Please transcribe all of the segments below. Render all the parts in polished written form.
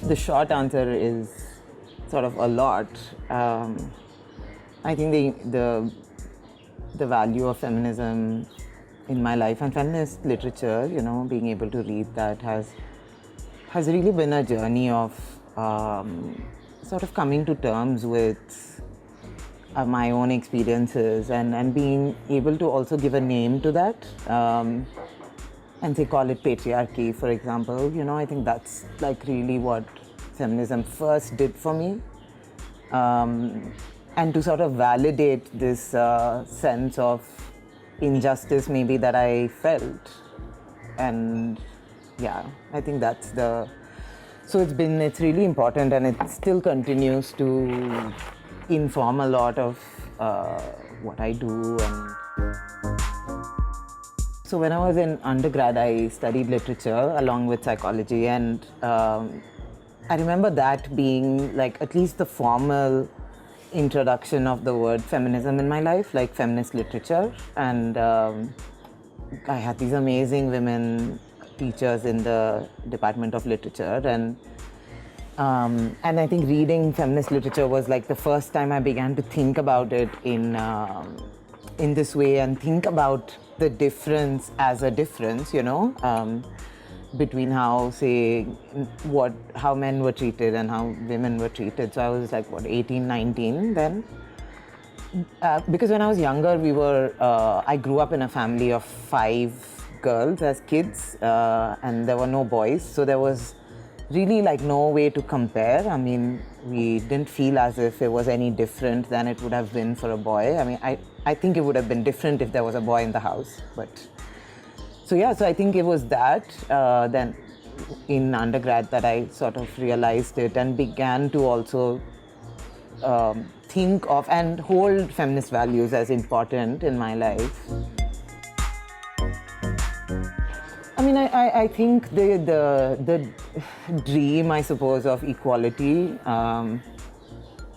The short answer is sort of a lot. I think the value of feminism in my life and feminist literature, being able to read that has really been a journey of sort of coming to terms with my own experiences and being able to also give a name to that. And say call it patriarchy, for example. I think that's like really what feminism first did for me. And to sort of validate this sense of injustice maybe that I felt. And yeah, I think that's so it's really important, and it still continues to inform a lot of what I do. So when I was in undergrad, I studied literature along with psychology, and I remember that being like at least the formal introduction of the word feminism in my life, like feminist literature. And I had these amazing women teachers in the Department of Literature, and I think reading feminist literature was like the first time I began to think about it in this way, and think about the difference as a difference, between how, say, how men were treated and how women were treated. So I was like, 18, 19 then? Because when I was younger, I grew up in a family of 5 girls as kids, and there were no boys. So there was really like no way to compare. I mean, we didn't feel as if it was any different than it would have been for a boy. I mean, I think it would have been different if there was a boy in the house, but so I think it was that then in undergrad that I sort of realized it and began to also think of and hold feminist values as important in my life. I mean, I think the dream, I suppose, of equality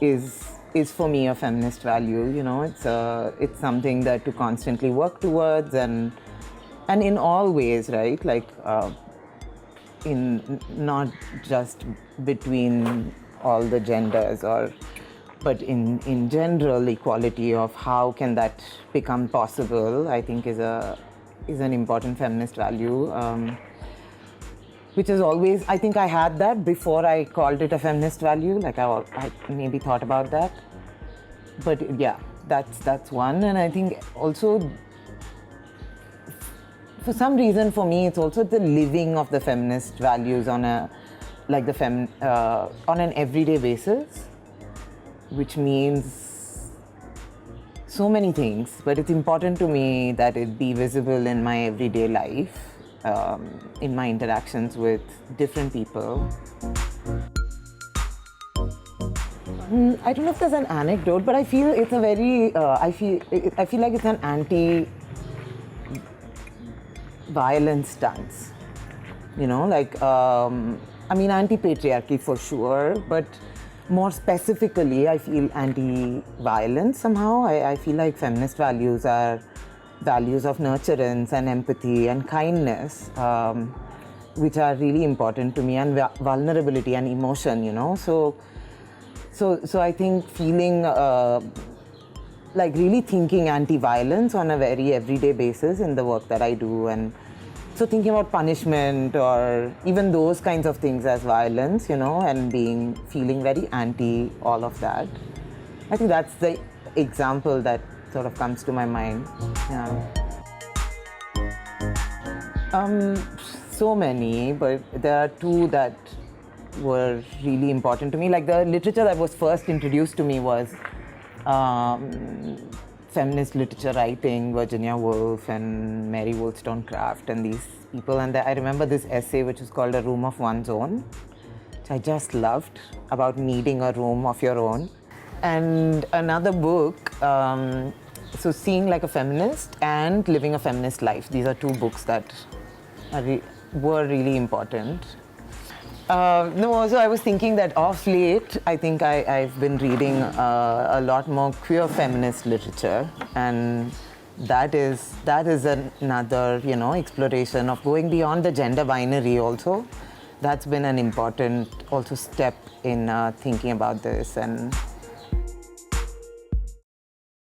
is for me a feminist value. It's something that to constantly work towards, and in all ways, right? Like in not just between all the genders, but in general, equality of how can that become possible, I think is an important feminist value, which is always, I think I had that before I called it a feminist value. Like I maybe thought about that, but yeah, that's one. And I think also, for some reason, for me, it's also the living of the feminist values on an everyday basis, which means so many things, but it's important to me that it be visible in my everyday life, in my interactions with different people. I don't know if there's an anecdote, but I feel it's a very, I feel like it's an anti-violence stance, anti-patriarchy for sure, but more specifically, I feel anti-violence somehow. I feel like feminist values are values of nurturance and empathy and kindness, which are really important to me, and vulnerability and emotion, So I think feeling like really thinking anti-violence on a very everyday basis in the work that I do, and so thinking about punishment or even those kinds of things as violence, and feeling very anti all of that. I think that's the example that sort of comes to my mind. Yeah. So many, but there are 2 that were really important to me. Like the literature that was first introduced to me was feminist literature writing, Virginia Woolf and Mary Wollstonecraft and these people. And I remember this essay which is called A Room of One's Own, which I just loved, about needing a room of your own. And another book, so Seeing Like a Feminist and Living a Feminist Life. These are 2 books that were really important. So I was thinking that of late, I think I've been reading a lot more queer feminist literature, and that is another, you know, exploration of going beyond the gender binary also. That's been an important also step in thinking about this. And